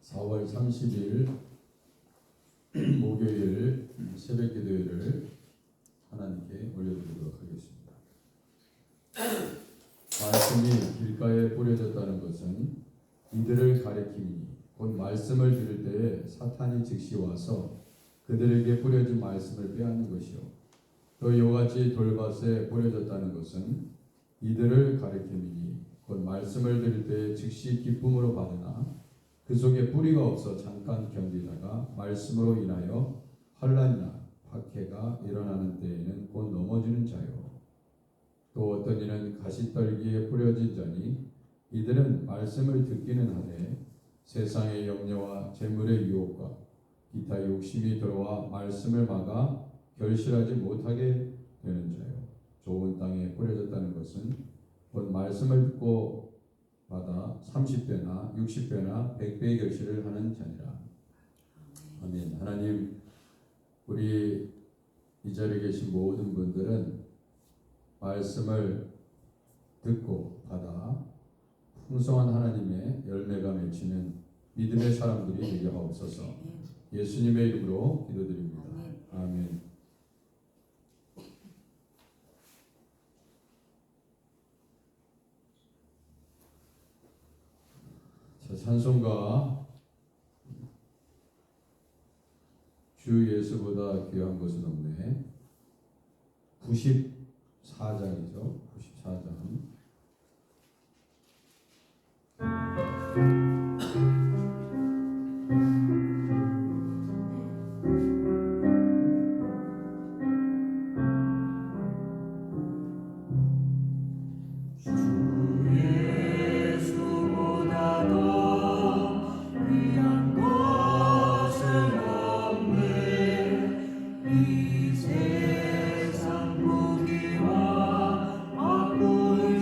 4월 30일 목요일 새벽 기도회를 하나님께 올려드리도록 하겠습니다. 말씀이 길가에 뿌려졌다는 것은 이들을 가리킴이니 곧 말씀을 들을 때에 사탄이 즉시 와서 그들에게 뿌려진 말씀을 빼앗는 것이요, 또 이같이 돌밭에 뿌려졌다는 것은 이들을 가리킴이니 곧 말씀을 들을 때에 즉시 기쁨으로 받으나 그 속에 뿌리가 없어 잠깐 견디다가 말씀으로 인하여 환난이나 박해가 일어나는 때에는 곧 넘어지는 자요, 또 어떤 이는 가시떨기에 뿌려진 자니 이들은 말씀을 듣기는 하되 세상의 염려와 재물의 유혹과 기타 욕심이 들어와 말씀을 막아 결실하지 못하게 되는 자요, 좋은 땅에 뿌려졌다는 것은 곧 말씀을 듣고 받아 30배나 60배나 100배의 결실을 하는 자니라. 아멘. 하나님, 우리 이 자리에 계신 모든 분들은 말씀을 듣고 받아 풍성한 하나님의 열매가 맺히는 믿음의 사람들이 되게 하옵소서. 예수님의 이름으로 기도드립니다. 아멘. 자, 찬송가 주 예수보다 귀한 것은 없네. 94장이죠. 94장. 이 세상 무기와 악물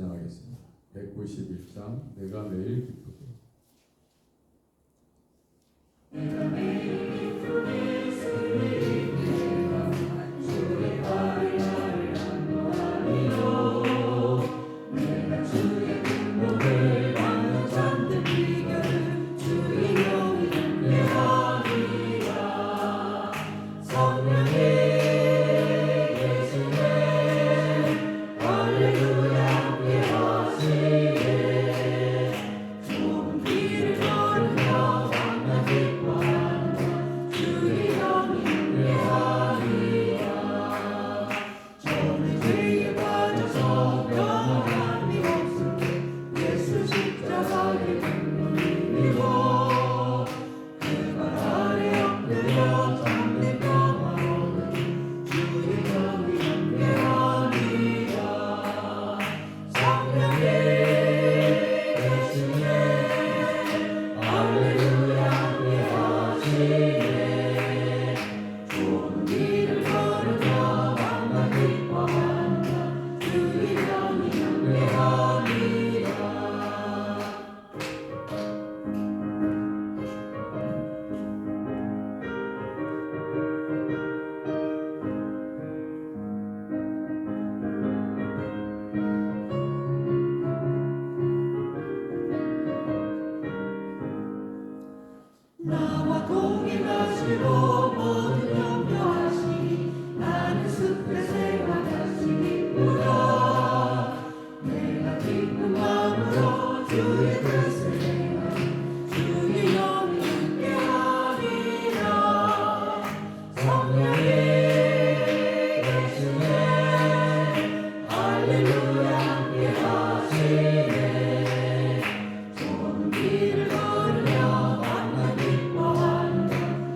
찬양하겠습니다. 191장 내가 매일 기쁘게. 내가 매일 기쁘게 승리를 내가 주의 발을 나를 안노하리요. 내가 주의 등목을 받는 잔뜩 비결을 주의 영이 함께하리라. 성령의 나와 동행하시고 모든 염려하시니 나는 숲의 새와 같이 기쁘다. 내가 기쁜 마음으로 주의 뜻을 행하니 주의 영이 함께하리라. 성령이 계시네 할렐루야 함께하시네. 좁은 길을 걸으며 만나 기뻐한다.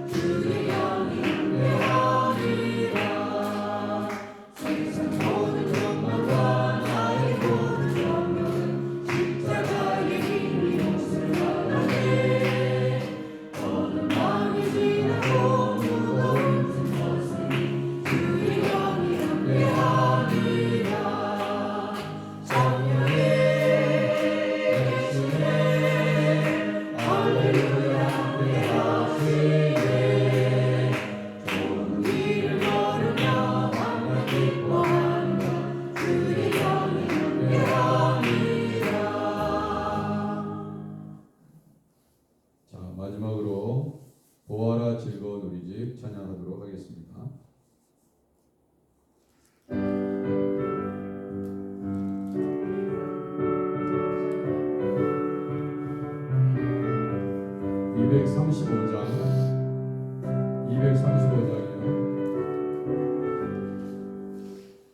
주의 영이 함께하리라. 세상 모든 욕망과 나의 모든 정욕은 십자가의 힘이 몫을 받아내. 어두운 밤이 지나고 무거운 숨 벗으니 주의 영이 함께하리라. 성령이 계시네 할렐루야 함께하시네. 좁은 길을 걸으며 만나 기뻐한다. 주의 영이 함께하리라. 자, 마지막으로 보아라 즐거운 우리 집 찬양하도록 하겠습니다.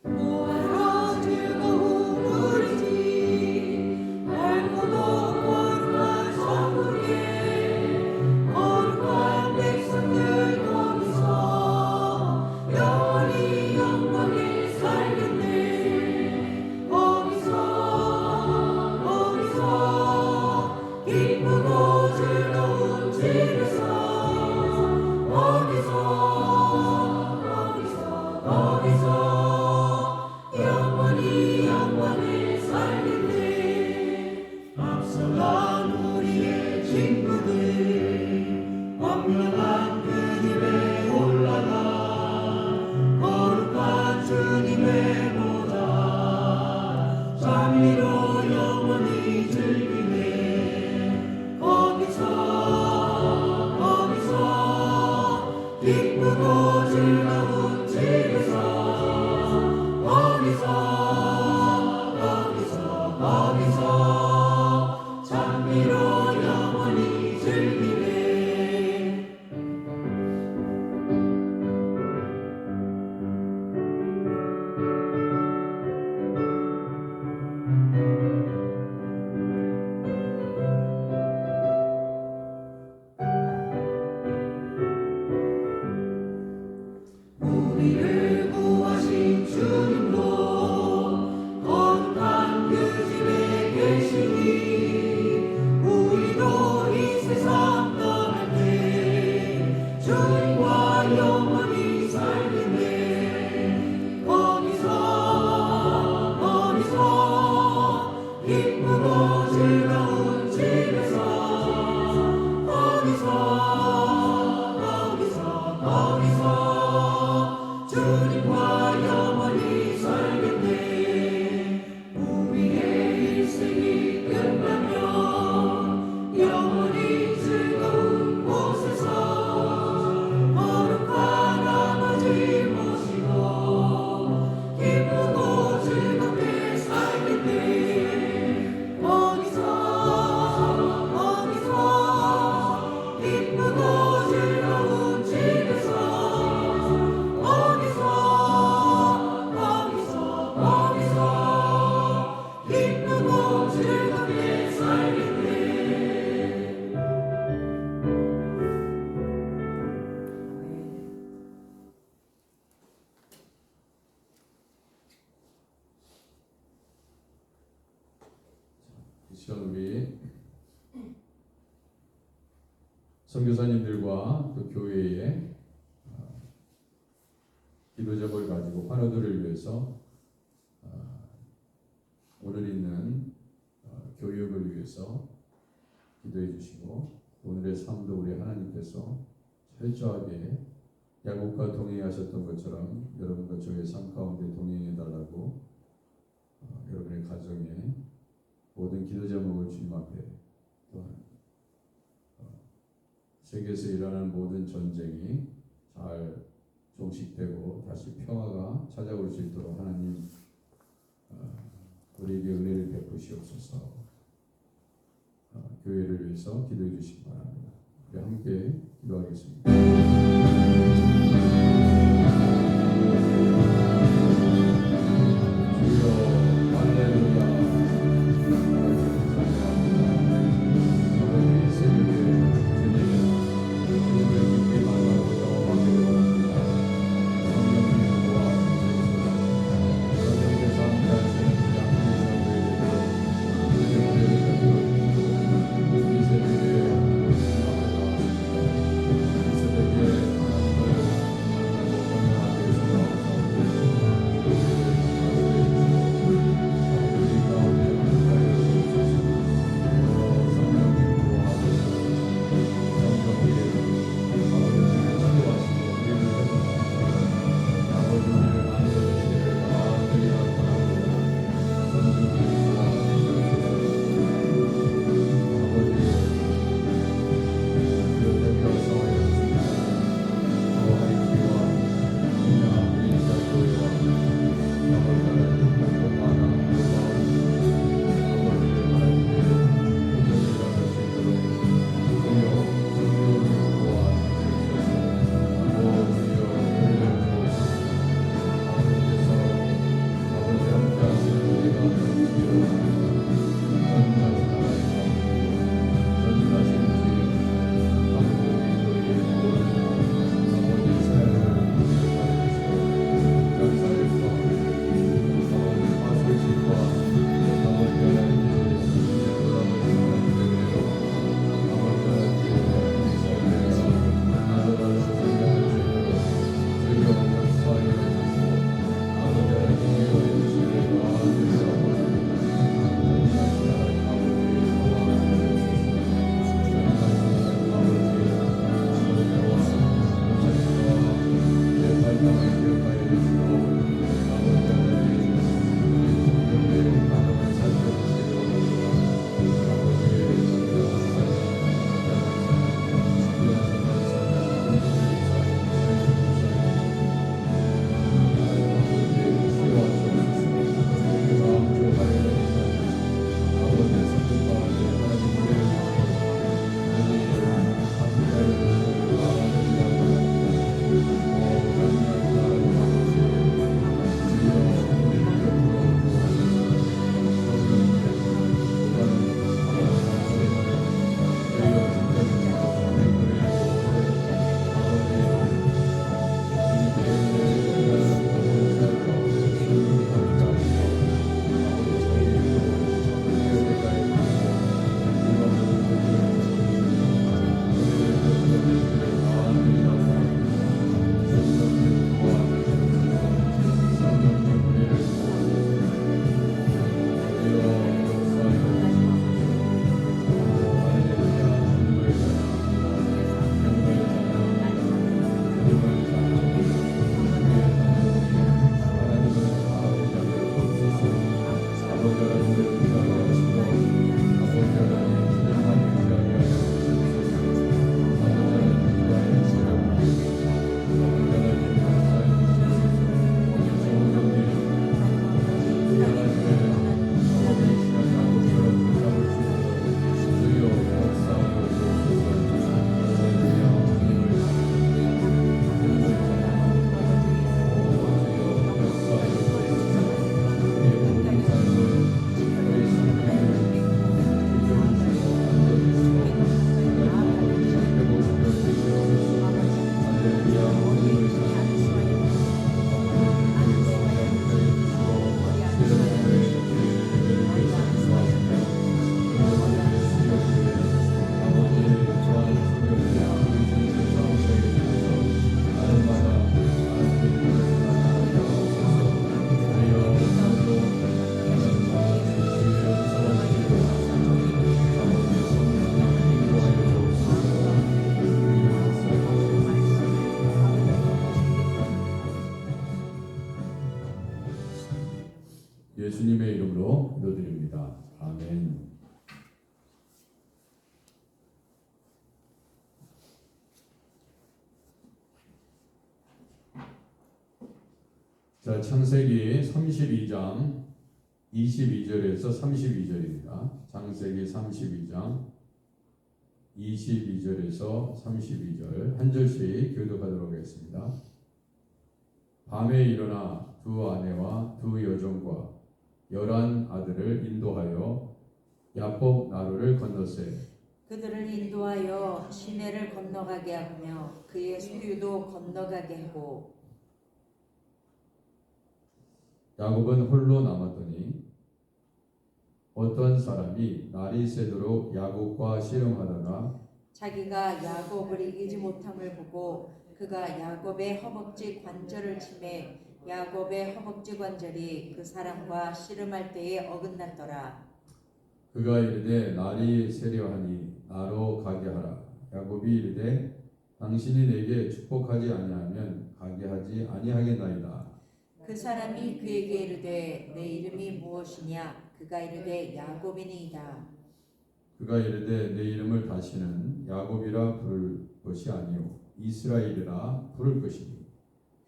보아라 즐거운 우리 집 밝고도 거룩한 천국에 거룩한 백성들 거기서 영원히 영광에 살겠네. 거기서 기쁘고 즐거운 집에서 거기서 영원히 영원히 살겠네. 앞서간 우리의 친구들 광명한 그 집에 올라가 거룩한 주님의 보다 장미로 영원히 즐기네. 거기서 기쁘고 즐거운 집에서 거기서 장미로 영원히 즐기네. 우리를 구하신 주님도 거룩한 그 집에 계시니 우리도 이 세상 떠날 때 주님과 영원히 살겠네. 거기서 기쁘고 즐거운 집에서 거기서 주님과 영원히 살겠네. 우리의 인생이 끝나면 영원히 즐거운 곳에서 거룩한 아버지 모시고 기쁘고 즐겁게 살겠네. 거기서 기쁘고 즐거운 집에서 거기서 기쁘고 즐겁게 살겠네. 이 시간 우리 선교사님들과 또 교회의 기도 제목을 가지고 환우들을 위해서 오늘 있는 교육을 위해서 기도해 주시고 오늘의 삶도 우리 하나님께서 철저하게 야곱과 동행하셨던 것처럼 여러분과 저의 삶 가운데 동행해 달라고 여러분의 가정에 모든 기도 제목을 주님 앞에 또한 세계에서 일어나는 모든 전쟁이 잘 종식되고 다시 평화가 찾아올 수 있도록 하나님 우리에게 은혜를 베푸시옵소서. 교회를 위해서 기도해 주시기 바랍니다. 우리 함께 기도하겠습니다. 주여 할렐루야. 아버지 새벽에 주님을 깊이 만나고 영원하게 되었습니다. 성령님 도와주시옵소서. 성령의 삶 가르치는 양심의 사람들에게 이 새벽에 하나님 자, 창세기 32장 22절에서 32절입니다. 창세기 32장 22절에서 32절 한 절씩 교독하도록 하겠습니다. 밤에 일어나 두 아내와 두 여종과 11 아들을 인도하여 야복 나루를 건넜으되 그들을 인도하여 시내를 건너가게 하며 그의 소유도 건너가게 하고 야곱은 홀로 남았더니 어떤 사람이 날이 새도록 야곱과 씨름하다가 자기가 야곱을 이기지 못함을 보고 그가 야곱의 허벅지 관절을 치매 야곱의 허벅지 관절이 그 사람과 씨름할 때에 어긋났더라. 그가 이르되 날이 새려하니 나로 가게 하라. 야곱이 이르되 당신이 내게 축복하지 아니하면 가게 하지 아니하겠나이다. 그 사람이 그에게 이르되 내 이름이 무엇이냐? 그가 이르되 야곱이니이다. 그가 이르되 내 이름을 다시는 야곱이라 부를 것이 아니요 이스라엘이라 부를 것이니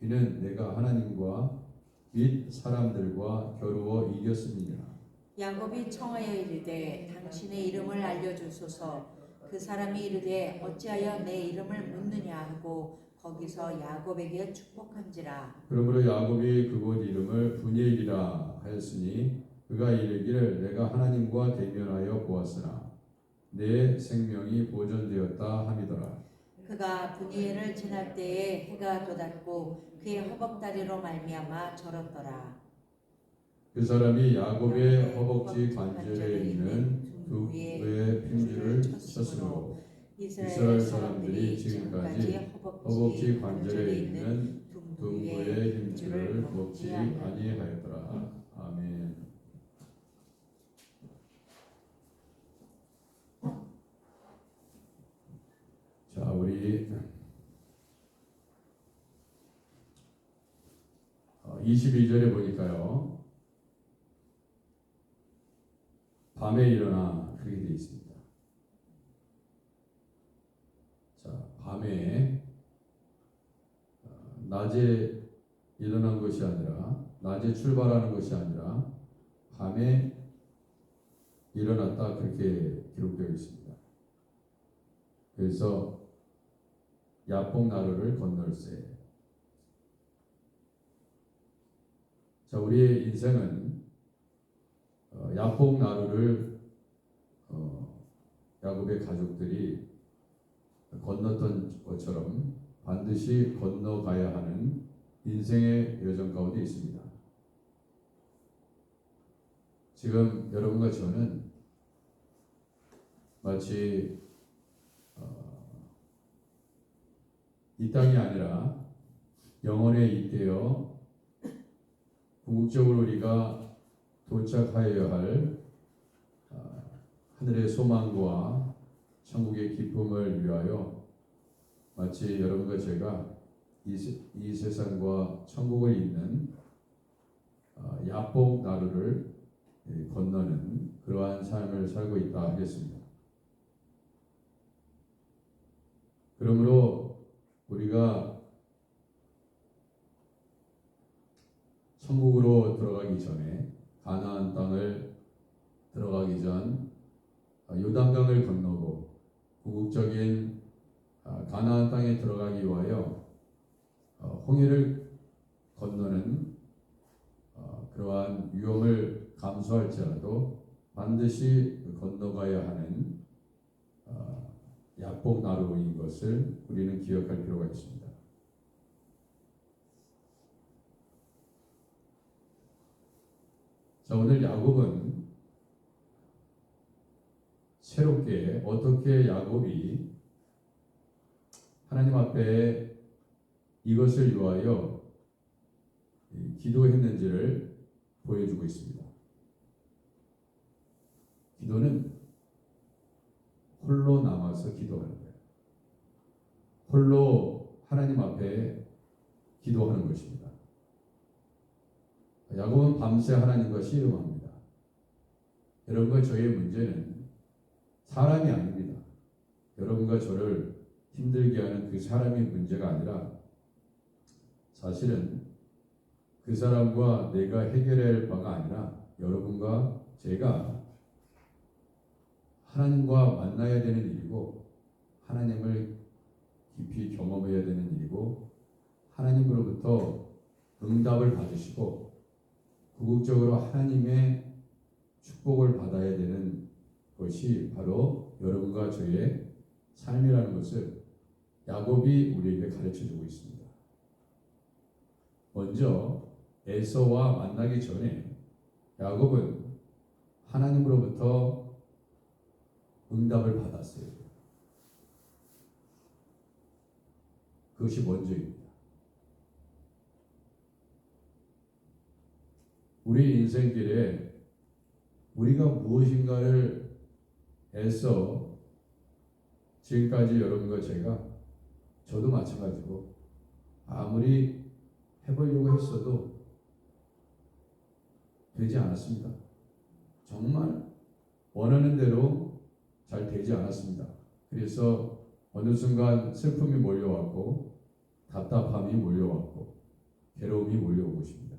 이는 내가 하나님과 및 사람들과 겨루어 이겼음이니라. 야곱이 청하여 이르되 당신의 이름을 알려주소서. 그 사람이 이르되 어찌하여 내 이름을 묻느냐 하고 거기서 야곱에게 축복한지라. 그러므로 야곱이 그곳 이름을 분이엘이라 하였으니 그가 이르기를 내가 하나님과 대면하여 보았으나 내 생명이 보존되었다 함이더라. 그가 분이엘을 지날 때에 해가 돋았고 그의 허벅다리로 말미암아 절었더라. 그 사람이 야곱의 허벅지 관절에 있는 두부의 핀줄을 쳤으므로 이스라엘 사람들이 지금까지 허벅지 관절에 있는 둥부의 힘줄을 먹지 아니하였더라. 아멘. 자, 우리 22절에 보니까요. 밤에 일어나 그렇게 되어 있습니다. 자, 밤에 낮에 일어난 것이 아니라 낮에 출발하는 것이 아니라 밤에 일어났다 그렇게 기록되어 있습니다. 그래서 야복 나루를 건널세. 자, 우리의 인생은 야복 나루를 야곱의 가족들이 건넜던 것처럼 반드시 건너가야 하는 인생의 여정 가운데 있습니다. 지금 여러분과 저는 마치 이 땅이 아니라 영원에 잇대어 궁극적으로 우리가 도착하여야 할 하늘의 소망과 천국의 기쁨을 위하여 마치 여러분과 제가 이 세상과 천국을 잇는 야복 나루를 건너는 그러한 삶을 살고 있다 하겠습니다. 그러므로 우리가 천국으로 들어가기 전에 가나안 땅을 들어가기 전 요단강을 건너고 궁극적인 가나안 땅에 들어가기 위하여 홍해를 건너는 그러한 위험을 감수할지라도 반드시 건너가야 하는 야복 나루인 것을 우리는 기억할 필요가 있습니다. 자, 오늘 야곱은 새롭게 어떻게 야곱이 하나님 앞에 이것을 위하여 기도했는지를 보여주고 있습니다. 기도는 홀로 남아서 기도하는 거예요. 홀로 하나님 앞에 기도하는 것입니다. 야곱은 밤새 하나님과 씨름합니다. 여러분과 저의 문제는 사람이 아닙니다. 여러분과 저를 힘들게 하는 그 사람이 문제가 아니라 사실은 그 사람과 내가 해결해야 할 바가 아니라 여러분과 제가 하나님과 만나야 되는 일이고 하나님을 깊이 경험해야 되는 일이고 하나님으로부터 응답을 받으시고 궁극적으로 하나님의 축복을 받아야 되는 것이 바로 여러분과 저의 삶이라는 것을 야곱이 우리에게 가르쳐주고 있습니다. 먼저 에서와 만나기 전에 야곱은 하나님으로부터 응답을 받았어요. 그것이 먼저입니다. 우리 인생길에 우리가 무엇인가를 애써 지금까지 여러분과 제가 저도 마찬가지고 아무리 해보려고 했어도 되지 않았습니다. 정말 원하는 대로 잘 되지 않았습니다. 그래서 어느 순간 슬픔이 몰려왔고 답답함이 몰려왔고 괴로움이 몰려오고 있습니다.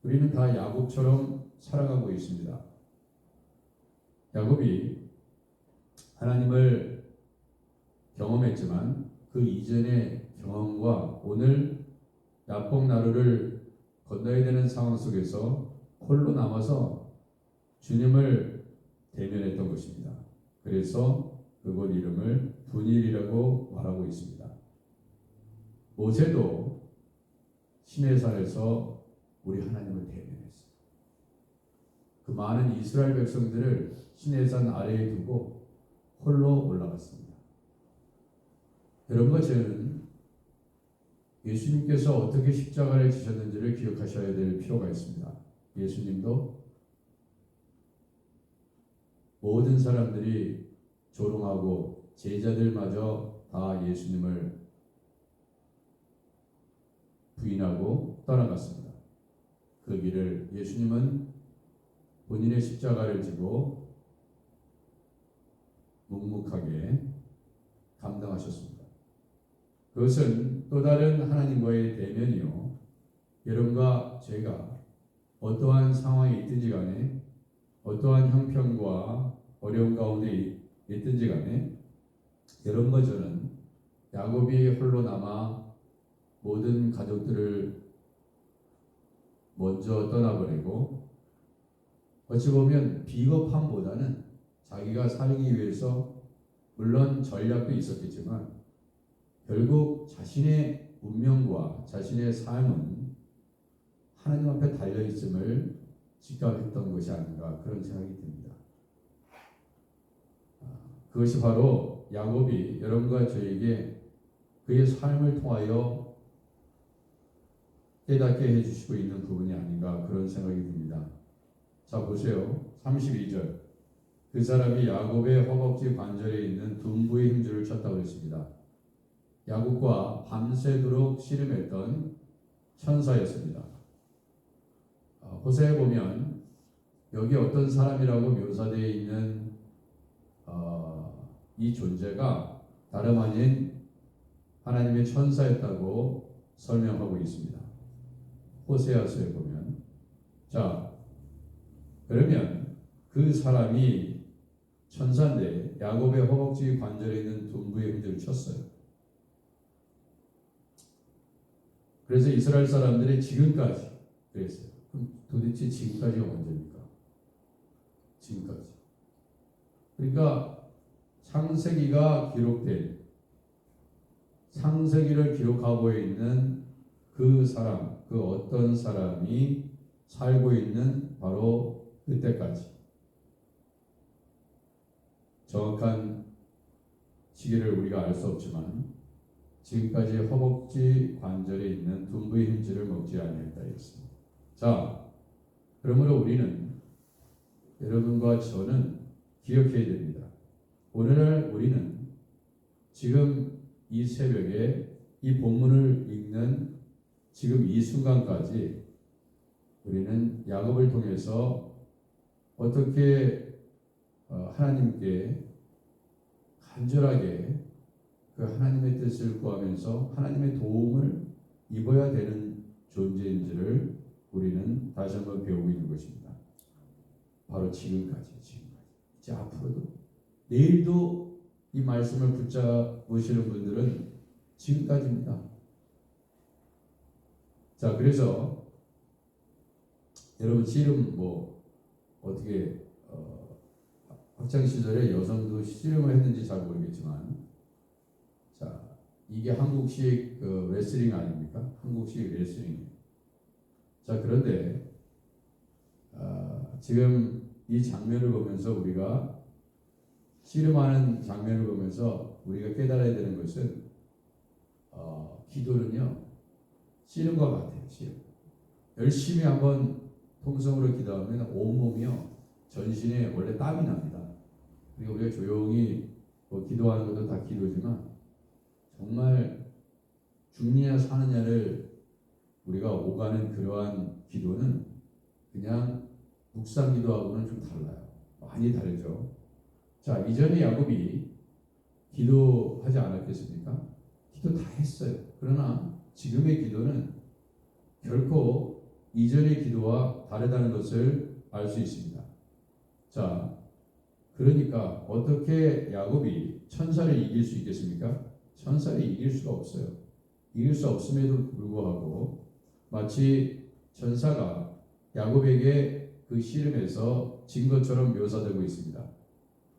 우리는 다 야곱처럼 살아가고 있습니다. 야곱이 하나님을 경험했지만 그 이전의 경험과 오늘 야복나루를 건너야 되는 상황 속에서 홀로 남아서 주님을 대면했던 것입니다. 그래서 그곳 이름을 분일이라고 말하고 있습니다. 모세도 시내산에서 우리 하나님을 대면했어요. 그 많은 이스라엘 백성들을 시내산 아래에 두고 홀로 올라갔습니다. 여러분과 저는 예수님께서 어떻게 십자가를 지셨는지를 기억하셔야 될 필요가 있습니다. 예수님도 모든 사람들이 조롱하고 제자들마저 다 예수님을 부인하고 떠나갔습니다. 그 길을 예수님은 본인의 십자가를 지고 묵묵하게 감당하셨습니다. 그것은 또 다른 하나님과의 대면이요. 여러분과 제가 어떠한 상황이 있든지 간에 어떠한 형편과 어려운 가운데 있든지 간에 여러분과 저는 야곱이 홀로 남아 모든 가족들을 먼저 떠나버리고 어찌 보면 비겁함보다는 자기가 살기 위해서 물론 전략도 있었겠지만 결국 자신의 운명과 자신의 삶은 하나님 앞에 달려있음을 직감했던 것이 아닌가 그런 생각이 듭니다. 그것이 바로 야곱이 여러분과 저에게 그의 삶을 통하여 깨닫게 해주시고 있는 부분이 아닌가 그런 생각이 듭니다. 자 보세요. 32절 그 사람이 야곱의 허벅지 관절에 있는 둔부의 힘줄을 쳤다고 했습니다. 야곱과 밤새도록 씨름했던 천사였습니다. 호세에 보면 여기 어떤 사람이라고 묘사되어 있는 이 존재가 다름 아닌 하나님의 천사였다고 설명하고 있습니다. 호세아서에 보면 자 그러면 그 사람이 천사인데 야곱의 허벅지 관절에 있는 둔부의 힘줄을 쳤어요. 그래서 이스라엘 사람들이 지금까지 그랬어요. 그럼 도대체 지금까지가 언제입니까? 지금까지. 그러니까 창세기가 기록된 창세기를 기록하고 있는 그 사람, 그 어떤 사람이 살고 있는 바로 그때까지 정확한 시기를 우리가 알 수 없지만 지금까지 허벅지 관절에 있는 둔부의 힘줄을 먹지 아니했다 했습니다. 자, 그러므로 우리는 여러분과 저는 기억해야 됩니다. 오늘날 우리는 지금 이 새벽에 이 본문을 읽는 지금 이 순간까지 우리는 야곱을 통해서 어떻게 하나님께 간절하게 그 하나님의 뜻을 구하면서 하나님의 도움을 입어야 되는 존재인지를 우리는 다시 한번 배우고 있는 것입니다. 바로 지금까지. 이제 앞으로도 내일도 이 말씀을 붙잡으시는 분들은 지금까지입니다. 자, 그래서 여러분 씨름 뭐 어떻게 학창 시절에 여성도 씨름을 했는지 잘 모르겠지만, 자, 이게 한국식 레슬링 아닙니까? 한국식 레슬링. 자, 그런데 지금 이 장면을 보면서 우리가 씨름하는 장면을 보면서 우리가 깨달아야 되는 것은 기도는요 씨름과 같아요. 씨름. 열심히 한번 통성으로 기도하면 온몸이요 전신에 원래 땀이 납니다. 그리고 우리가 조용히 기도하는 것도 다 기도지만 정말 죽느냐 사느냐를 우리가 오가는 그러한 기도는 그냥 묵상 기도하고는 좀 달라요. 많이 다르죠. 자, 이전에 야곱이 기도하지 않았겠습니까? 기도 다 했어요. 그러나 지금의 기도는 결코 이전의 기도와 다르다는 것을 알 수 있습니다. 자, 그러니까 어떻게 야곱이 천사를 이길 수 있겠습니까? 천사를 이길 수가 없어요. 이길 수 없음에도 불구하고 마치 천사가 야곱에게 그 씨름에서 진 것처럼 묘사되고 있습니다.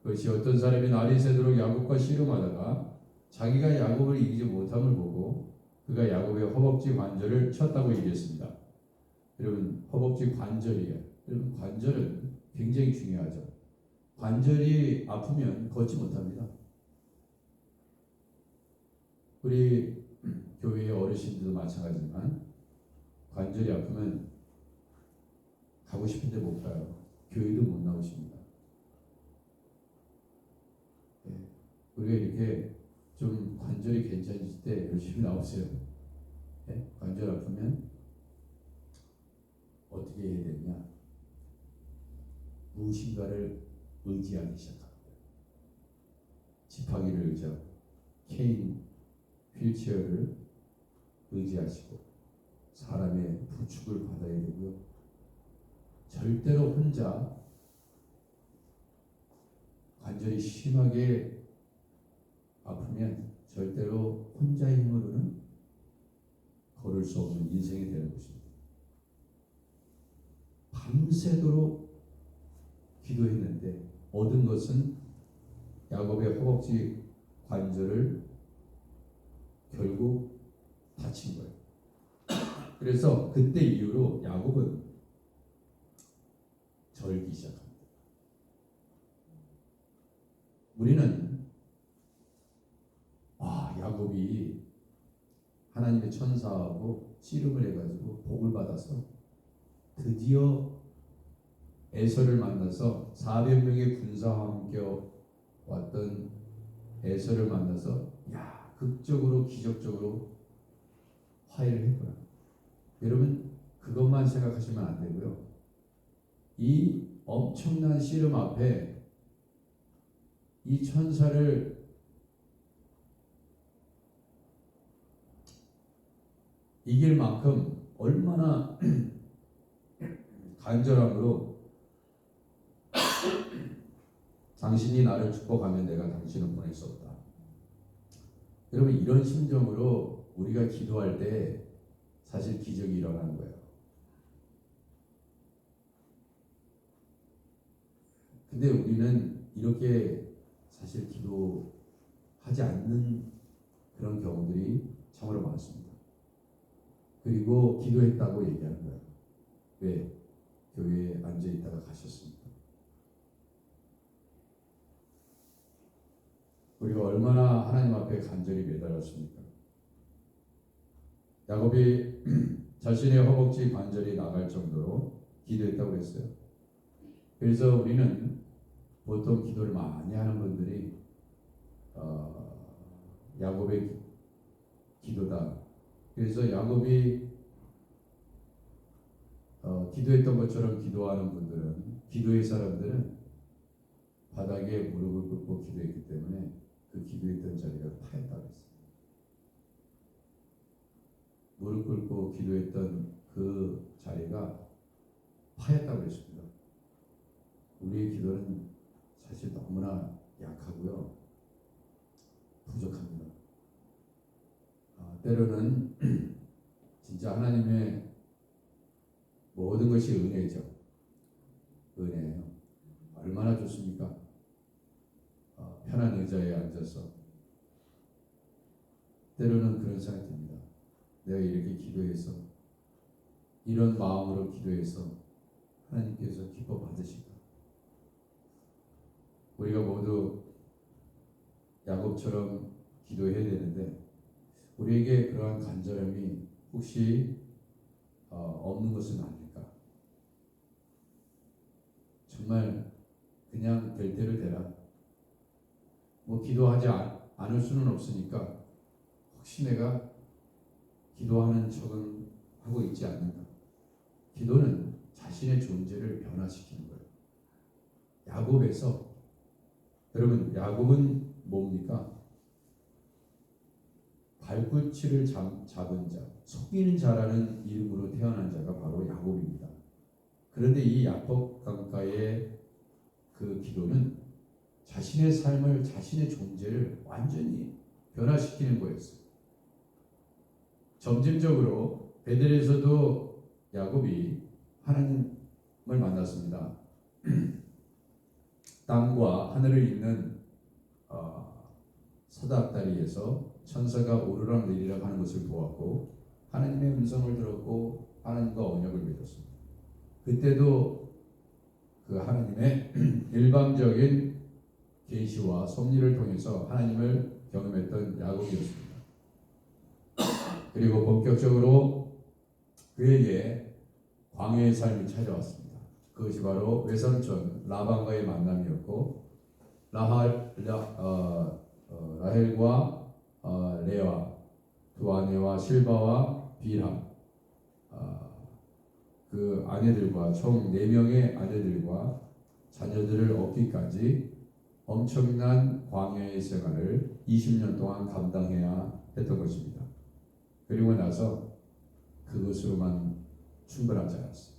그것이 어떤 사람이 날이 새도록 야곱과 씨름하다가 자기가 야곱을 이기지 못함을 보고 그가 야곱의 허벅지 관절을 쳤다고 얘기했습니다. 여러분, 허벅지 관절이에요. 여러분, 관절은 굉장히 중요하죠. 관절이 아프면 걷지 못합니다. 우리 교회의 어르신들도 마찬가지지만 관절이 아프면 가고 싶은데 못 가요. 교회도 못 나오십니다. 네. 우리가 이렇게 좀 관절이 괜찮으실 때 열심히 나오세요. 네? 관절 아프면 어떻게 해야 되냐? 무엇인가를 의지하기 시작합니다. 지팡이를 의지하고 케인, 휠체어를 의지하시고 사람의 부축을 받아야 되고요. 절대로 혼자 관절이 심하게 아프면 절대로 혼자의 힘으로는 걸을 수 없는 인생이 되는 것입니다. 밤새도록 기도했는데 얻은 것은 야곱의 허벅지 관절을 결국 다친 거예요. 그래서 그때 이후로 야곱은 절기 시작합니다. 우리는 야곱이 하나님의 천사하고 씨름을 해가지고 복을 받아서 드디어 에서를 만나서 400명의 군사와 함께 왔던 에서를 만나서 극적으로 기적적으로 화해를 했구나. 여러분, 그것만 생각하시면 안 되고요. 이 엄청난 씨름 앞에 이 천사를 이길 만큼 얼마나 간절함으로 당신이 나를 축복하면 내가 당신을 보낼 수 없다. 여러분, 이런 심정으로 우리가 기도할 때 사실 기적이 일어나는 거예요. 근데 우리는 이렇게 사실 기도하지 않는 그런 경우들이 참으로 많습니다. 그리고 기도했다고 얘기하는 거예요. 왜? 교회에 앉아있다가 가셨습니까? 우리가 얼마나 하나님 앞에 간절히 매달렸습니까? 야곱이 자신의 허벅지 관절이 나갈 정도로 기도했다고 했어요. 그래서 우리는 보통 기도를 많이 하는 분들이 야곱의 기도다. 그래서 야곱이 기도했던 것처럼 기도하는 분들은, 기도의 사람들은 바닥에 무릎을 꿇고 기도했기 때문에 그 기도했던 자리가 파였다고 했어요. 무릎 꿇고 기도했던 그 자리가 파였다고 했습니다. 우리의 기도는 사실 너무나 약하고요, 부족합니다. 때로는 진짜 하나님의 모든 것이 은혜죠. 은혜예요. 얼마나 좋습니까? 편한 의자에 앉아서 때로는 그런 생각이 듭니다. 내가 이렇게 기도해서, 이런 마음으로 기도해서 하나님께서 기뻐 받으실까? 우리가 모두 야곱처럼 기도해야 되는데 우리에게 그러한 간절함이 혹시 없는 것은 아닐까? 정말 그냥 될 대로 되라. 뭐 기도하지 않을 수는 없으니까 혹시 내가 기도하는 척은 하고 있지 않는가? 기도는 자신의 존재를 변화시키는 거예요. 야곱에서, 여러분, 야곱은 뭡니까? 발꿈치를 잡은 자, 속이는 자라는 이름으로 태어난 자가 바로 야곱입니다. 그런데 이 야곱 강가의 그 기도는 자신의 삶을, 자신의 존재를 완전히 변화시키는 거였어요. 점진적으로 베델에서도 야곱이 하나님을 만났습니다. 땅과 하늘을 잇는 서닥다리에서 천사가 오르락 내리락 하는 것을 보았고 하나님의 음성을 들었고 하나님과 언약을 맺었습니다. 그때도 그 하나님의 일방적인 계시와 섭리를 통해서 하나님을 경험했던 야곱이었습니다. 그리고 본격적으로 그에게 광야의 삶이 찾아왔습니다. 그것이 바로 외삼촌 라반과의 만남이었고 라헬과 레아 두 아내와 실바와 빌하 그 아내들과 총 4명의 아내들과 자녀들을 얻기까지 엄청난 광야의 생활을 20년 동안 감당해야 했던 것입니다. 그리고 나서 그것으로만 충분하지 않았어요.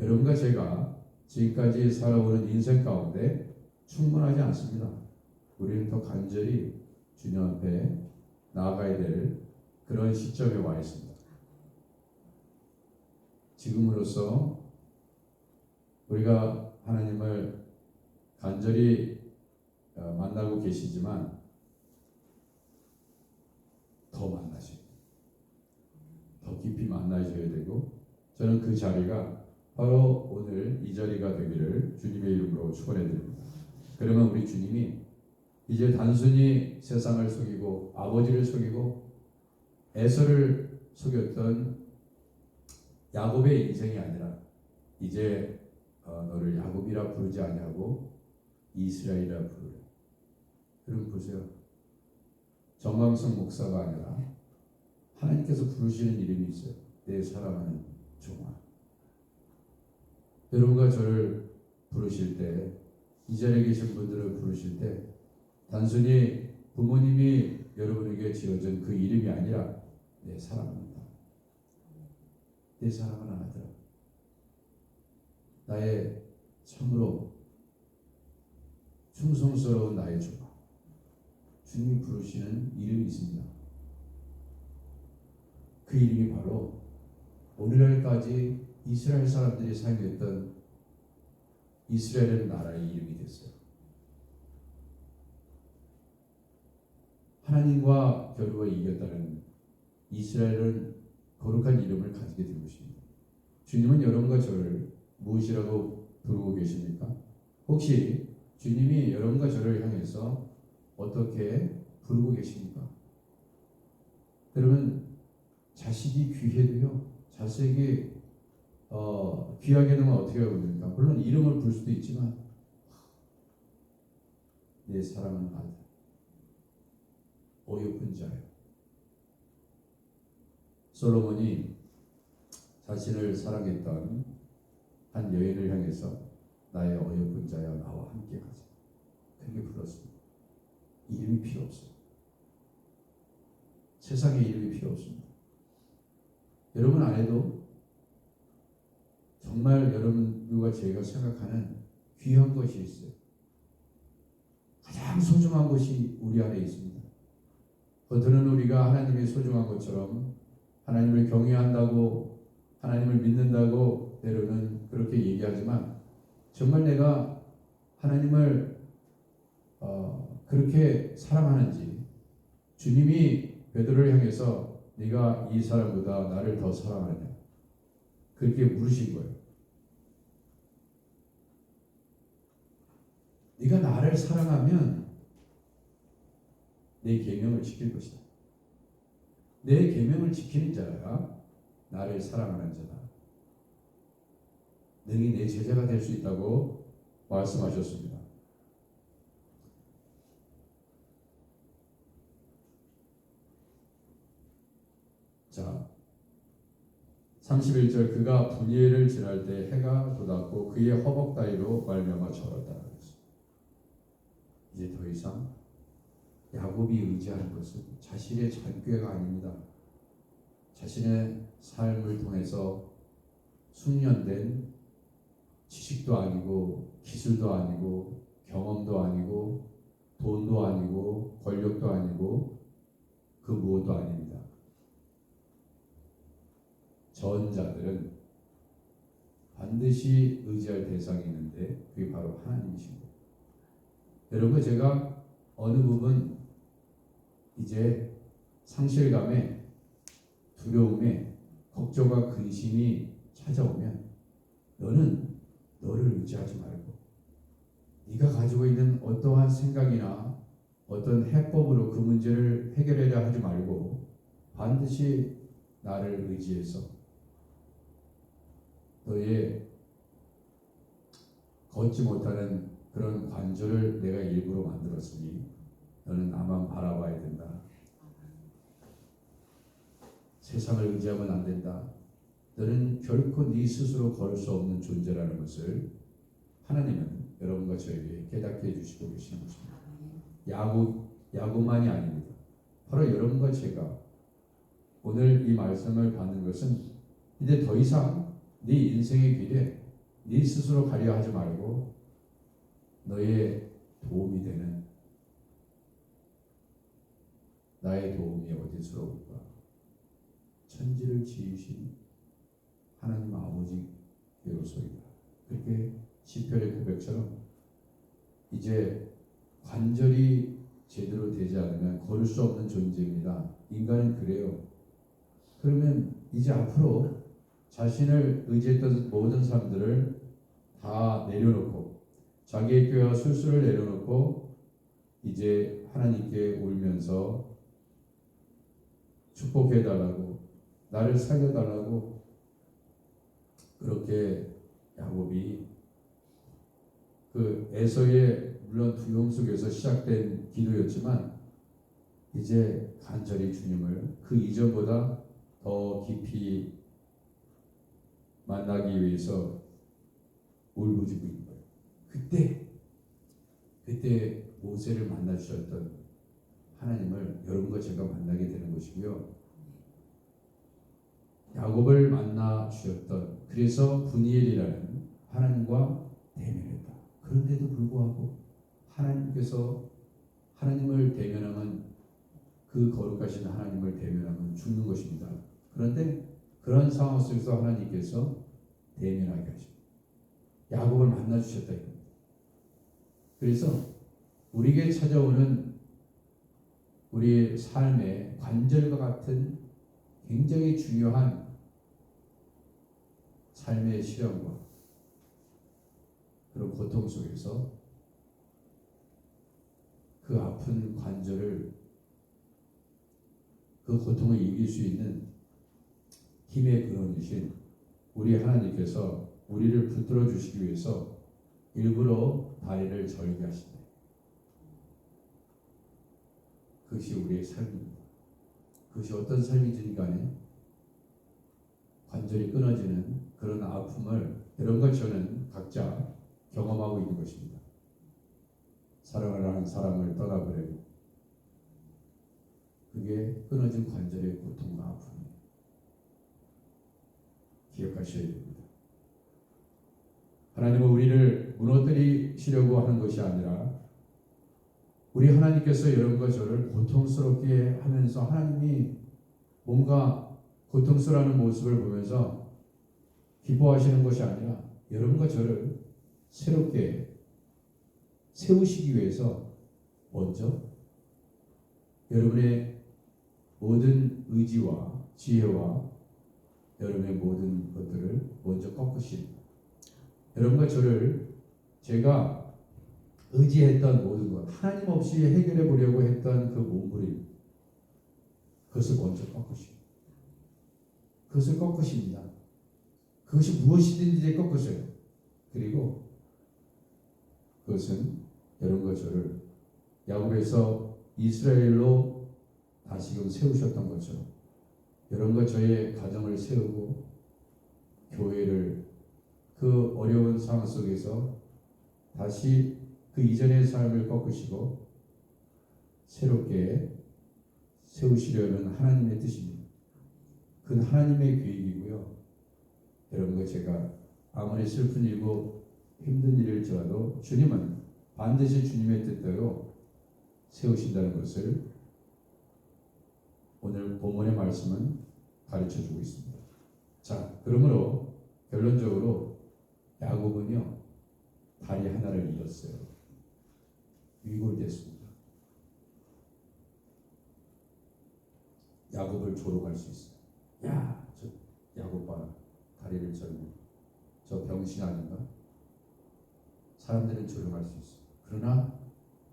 여러분과 제가 지금까지 살아오는 인생 가운데 충분하지 않습니다. 우리는 더 간절히 주님 앞에 나아가야 될 그런 시점에 와 있습니다. 지금으로서 우리가 하나님을 간절히 만나고 계시지만 더 만나셔야 돼요. 더 깊이 만나셔야 되고 저는 그 자리가 바로 오늘 이 자리가 되기를 주님의 이름으로 축원해 드립니다. 그러면 우리 주님이 이제 단순히 세상을 속이고 아버지를 속이고 에서를 속였던 야곱의 인생이 아니라 이제 너를 야곱이라 부르지 아니하고 이스라엘이라 부르래. 여러분 보세요. 정광석 목사가 아니라 하나님께서 부르시는 이름이 있어요. 내 사랑하는 종아. 여러분과 저를 부르실 때, 이 자리에 계신 분들을 부르실 때 단순히 부모님이 여러분에게 지어준 그 이름이 아니라 내 사랑합니다. 내 사랑하는 아들, 나의 참으로 충성스러운 나의 종아. 주님이 부르시는 이름이 있습니다. 그 이름이 바로 오늘날까지 이스라엘 사람들이 사용했던 이스라엘 나라의 이름이 됐어요. 하나님과 겨루어 이겼다는 이스라엘은 거룩한 이름을 가지게 된 것입니다. 주님은 여러분과 저를 무엇이라고 부르고 계십니까? 혹시 주님이 여러분과 저를 향해서 어떻게 부르고 계십니까? 여러분 자식이 귀해도요, 자식이 귀하게 되면 어떻게 하고 됩니까? 물론 이름을 부를 수도 있지만 내 사랑하는 아들, 어여쁜 자요. 솔로몬이 자신을 사랑했던 한 여인을 향해서 나의 어여쁜 자여 나와 함께 가자, 그렇게 불렀습니다. 이름이 필요 없어요. 세상에 이름이 필요 없습니다. 여러분 안에도 정말 여러분과 제가 생각하는 귀한 것이 있어요. 가장 소중한 것이 우리 안에 있습니다. 겉으로는 우리가 하나님이 소중한 것처럼 하나님을 경외한다고 하나님을 믿는다고 때로는 그렇게 얘기하지만 정말 내가 하나님을 그렇게 사랑하는지 주님이 베드로를 향해서 네가 이 사람보다 나를 더 사랑하느냐 그렇게 물으신 거예요. 네가 나를 사랑하면 내 계명을 지킬 것이다. 내 계명을 지키는 자가 나를 사랑하는 자다. 능히 내 제자가 될 수 있다고 말씀하셨습니다. 자, 31절 그가 분예를 지날 때 해가 돋았고 그의 허벅 다리로 말미암아 절었다. 이제 더 이상 야곱이 의지하는 것은 자신의 잔꾀가 아닙니다. 자신의 삶을 통해서 숙련된 지식도 아니고 기술도 아니고 경험도 아니고 돈도 아니고 권력도 아니고 그 무엇도 아닙니다. 전자들은 반드시 의지할 대상이 있는데 그게 바로 하나님이십니다. 여러분 제가 어느 부분 이제 상실감에 두려움에 걱정과 근심이 찾아오면 너는 너를 의지하지 말고 네가 가지고 있는 어떠한 생각이나 어떤 해법으로 그 문제를 해결하려 하지 말고 반드시 나를 의지해서 너의 걷지 못하는 그런 관절을 내가 일부러 만들었으니 너는 나만 바라봐야 된다. 세상을 의지하면 안 된다. 너는 결코 네 스스로 걸을 수 없는 존재라는 것을 하나님은 여러분과 저에게 깨닫게 해주시고 계시는 것입니다. 야구만이 아닙니다. 바로 여러분과 제가 오늘 이 말씀을 받는 것은 이제 더 이상 네 인생의 길에 네 스스로 가려 하지 말고 너의 도움이 되는 나의 도움이 어디서 올까? 천지를 지으신 하나님 아버지께로소이다. 그렇게 시편의 고백처럼 이제 관절이 제대로 되지 않으면 걸을 수 없는 존재입니다. 인간은 그래요. 그러면 이제 앞으로 자신을 의지했던 모든 사람들을 다 내려놓고 자기의 꾀와 술수를 내려놓고 이제 하나님께 울면서 축복해달라고 나를 살려달라고 그렇게 야곱이 그 에서의 물론 두려움 속에서 시작된 기도였지만 이제 간절히 주님을 그 이전보다 더 깊이 만나기 위해서 울부짖고 있는 거예요. 그때 모세를 만나 주셨던 하나님을 여러분과 제가 만나게 되는 것이고요. 야곱을 만나 주셨던 그래서 분이엘이라는 하나님과 대면했다. 그런데도 불구하고 하나님께서 하나님을 대면하면 그 거룩하신 하나님을 대면하면 죽는 것입니다. 그런데 그런 상황 속에서 하나님께서 대면하게 하십니다. 야곱을 만나 주셨다 이겁니다. 그래서 우리에게 찾아오는 우리의 삶의 관절과 같은 굉장히 중요한 삶의 시련과 그런 고통 속에서 그 아픈 관절을 그 고통을 이길 수 있는 힘의 근원이신 우리 하나님께서 우리를 붙들어 주시기 위해서 일부러 다리를 절게 하신다. 그것이 우리의 삶입니다. 그것이 어떤 삶이든 간에 관절이 끊어지는 그런 아픔을 여러분과 저는 각자 경험하고 있는 것입니다. 사랑을 하는 사람을 떠나버리고 그게 끊어진 관절의 고통과 아픔이에요. 기억하셔야 됩니다. 하나님은 우리를 무너뜨리시려고 하는 것이 아니라 우리 하나님께서 여러분과 저를 고통스럽게 하면서 하나님이 뭔가 고통스러워하는 모습을 보면서 기뻐하시는 것이 아니라 여러분과 저를 새롭게 세우시기 위해서 먼저 여러분의 모든 의지와 지혜와 여러분의 모든 것들을 먼저 꺾으신 여러분과 저를 제가 의지했던 모든 것 하나님 없이 해결해 보려고 했던 그 몸부림 그것을 먼저 꺾으십니다. 그것을 꺾으십니다. 그것이 무엇이든지 꺾으세요. 그리고 그것은 여러분과 저를 야곱에서 이스라엘로 다시금 세우셨던 것처럼 여러분과 저의 가정을 세우고 교회를 그 어려운 상황 속에서 다시 그 이전의 삶을 꺾으시고 새롭게 세우시려는 하나님의 뜻입니다. 그건 하나님의 계획이고요. 여러분과 제가 아무리 슬픈 일이고 힘든 일일지라도 주님은 반드시 주님의 뜻대로 세우신다는 것을 오늘 본문의 말씀은 가르쳐주고 있습니다. 자, 그러므로 결론적으로 야곱은요 다리 하나를 잃었어요. 위골됐습니다. 야곱을 조롱할 수 있어요. 야, 저 야곱 봐라. 다리를 절네. 저 병신 아닌가? 사람들은 조롱할 수 있어요. 그러나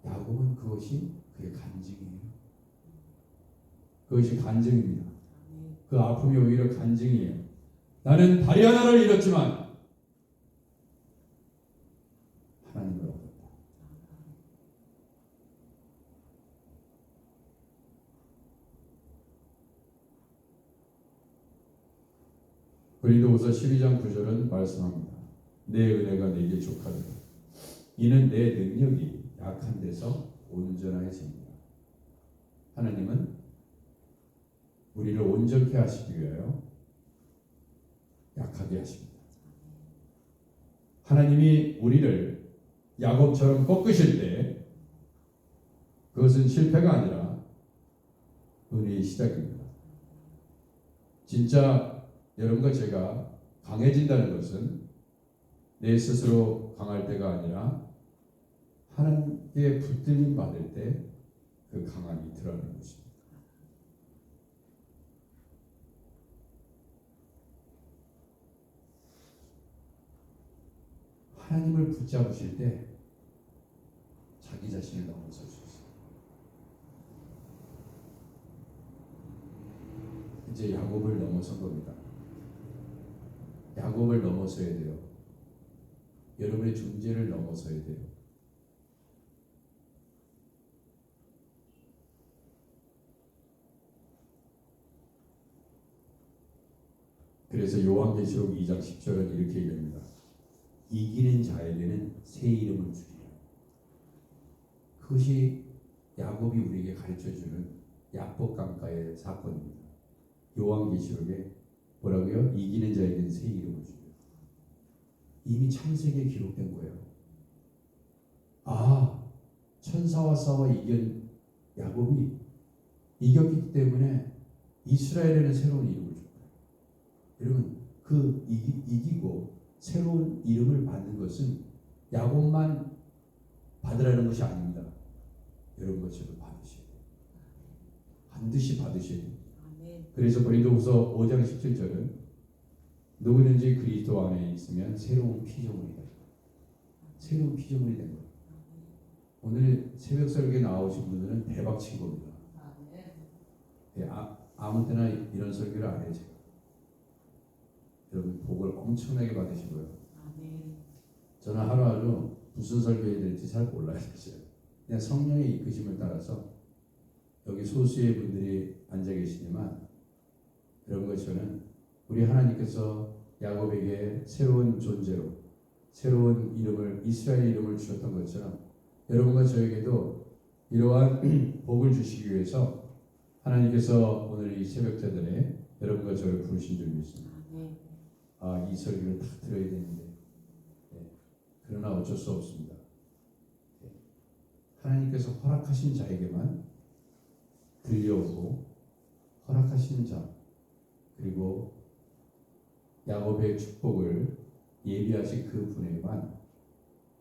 야곱은 그것이 그의 간증이에요. 그것이 간증입니다. 그 아픔이 오히려 간증이에요. 나는 다리 하나를 잃었지만 하나님을 얻었다. 고린도후서 12장 9절은 말씀합니다. 내 은혜가 내게 족하도다. 이는 내 능력이 약한 데서 온전해집니다. 하나님은 우리를 온전케 하시기 위하여 약하게 하십니다. 하나님이 우리를 야곱처럼 꺾으실 때 그것은 실패가 아니라 은혜의 시작입니다. 진짜 여러분과 제가 강해진다는 것은 내 스스로 강할 때가 아니라 하나님께 붙들림 받을 때 그 강함이 드러나는 것입니다. 하나님을 붙잡으실 때 자기 자신을 넘어설 수 있어요. 이제 야곱을 넘어선 겁니다. 야곱을 넘어서야 돼요. 여러분의 존재를 넘어서야 돼요. 그래서 요한계시록 2장 10절은 이렇게 얘기합니다. 이기는 자에게는 새 이름을 주리라. 그것이 야곱이 우리에게 가르쳐주는 야복강가의 사건입니다. 요한계시록에 뭐라고요? 이기는 자에게는 새 이름을 주리라. 이미 창세기에 기록된 거예요. 아, 천사와 싸워 이긴 야곱이 이겼기 때문에 이스라엘에는 새로운 이름을 줄 거예요. 여러분, 그 이기고 새로운 이름을 받는 것은 야곱만 받으라는 것이 아닙니다. 여러분 것으로 받으셔야 돼요. 반드시 받으셔야 돼요. 그래서 고린도후서 5장 17절은 누구든지 그리스도 안에 있으면 새로운 피조물이다. 새로운 피조물이 된 거예요. 오늘 새벽 설교에 나오신 분들은 대박 친 겁니다. 예, 아무 때나 이런 설교를 안 해요. 여러분 복을 엄청나게 받으시고요. 저는 하루하루 무슨 설교해야 될지 잘 몰라요. 사실 그냥 성령의 이끄심을 따라서 여기 소수의 분들이 앉아 계시지만 여러분과 저는 우리 하나님께서 야곱에게 새로운 존재로 새로운 이름을 이스라엘 이름을 주셨던 것처럼 여러분과 저에게도 이러한 복을 주시기 위해서 하나님께서 오늘 이 새벽 자들에 여러분과 저를 부르신 줄 믿습니다. 이 설교를 다 들어야 되는데 그러나 어쩔 수 없습니다. 하나님께서 허락하신 자에게만 들려오고 허락하신 자 그리고 야곱의 축복을 예비하신 그 분에게만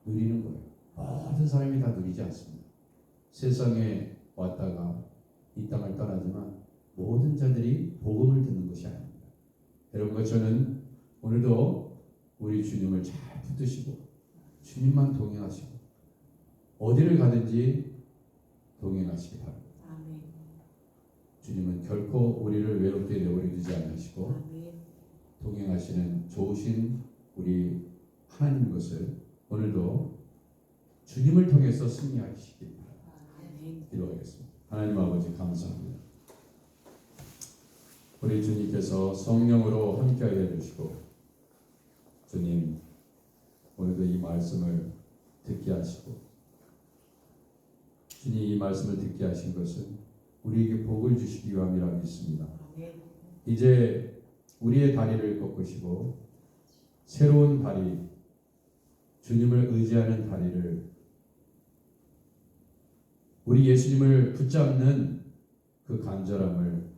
누리는 거예요. 모든 사람이 다 누리지 않습니다. 세상에 왔다가 이 땅을 떠나지만 모든 자들이 복음을 듣는 것이 아닙니다. 여러분과 저는 오늘도 우리 주님을 잘 붙드시고 주님만 동행하시고 어디를 가든지 동행하시기 바랍니다. 아멘. 주님은 결코 우리를 외롭게 내버려 두지 않으시고 아멘. 동행하시는 좋으신 우리 하나님 것을 오늘도 주님을 통해서 승리하시기 바랍니다. 아멘. 기도하겠습니다. 하나님 아버지 감사합니다. 우리 주님께서 성령으로 함께하게 해주시고 주님 오늘도 이 말씀을 듣게 하시고 주님 이 말씀을 듣게 하신 것은 우리에게 복을 주시기 위함이라 믿습니다. 아멘. 이제 우리의 다리를 꺾으시고 새로운 다리 주님을 의지하는 다리를 우리 예수님을 붙잡는 그 간절함을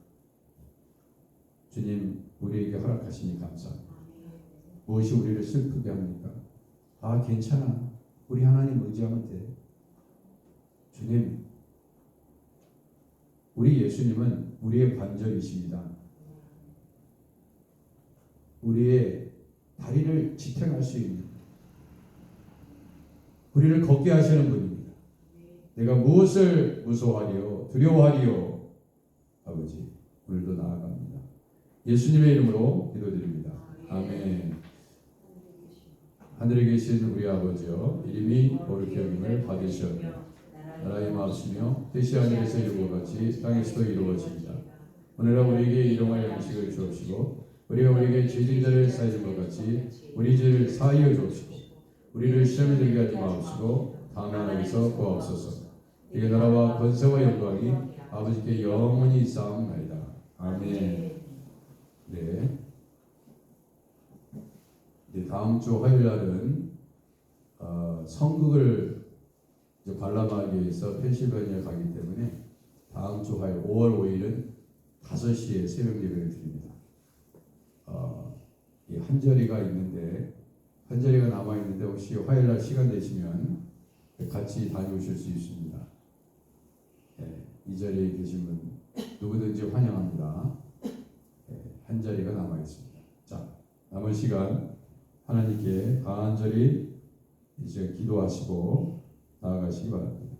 주님 우리에게 허락하시니 감사합니다. 무엇이 우리를 슬프게 합니까? 괜찮아. 우리 하나님 의지하면 돼. 주님, 우리 예수님은 우리의 관절이십니다. 우리의 다리를 지탱할 수 있는 우리를 걷게 하시는 분입니다. 내가 무엇을 무서워하리요 두려워하리요 아버지 오늘도 나아갑니다. 예수님의 이름으로 기도드립니다. 아멘. 하늘에 계신 우리 아버지여 이름이 거룩히 여김을 받으시옵며 나라의 마옵시며 뜻이 하늘에서 이루어 같이 땅에서도 이루어집니다. 오늘날 우리에게 일용할 양식을 주옵시고 우리가 우리에게 죄진들을 사하는 것 같이 우리 죄를 사하여 주옵시고 우리를 시험에 들게 하지 마옵시고 다만 악에서 구하옵소서. 이게 나라와 권세와 영광이 아버지께 영원히 있사옵나이다. 아멘. 네. 이제 다음 주 화요일 날은 성극을 관람하기 위해서 펜실베니아 가기 때문에 다음 주 화요일 5월 5일은 5시에 새벽 예배를 드립니다. 이 한절이가 있는데 한절이가 남아 있는데 혹시 화요일 날 시간 되시면 같이 다녀오실 수 있습니다. 네, 이 자리에 계신 분 누구든지 환영합니다. 네, 한 자리가 남아 있습니다. 자, 남은 시간 하나님께 간절히 이제 기도하시고 나아가시기 바랍니다.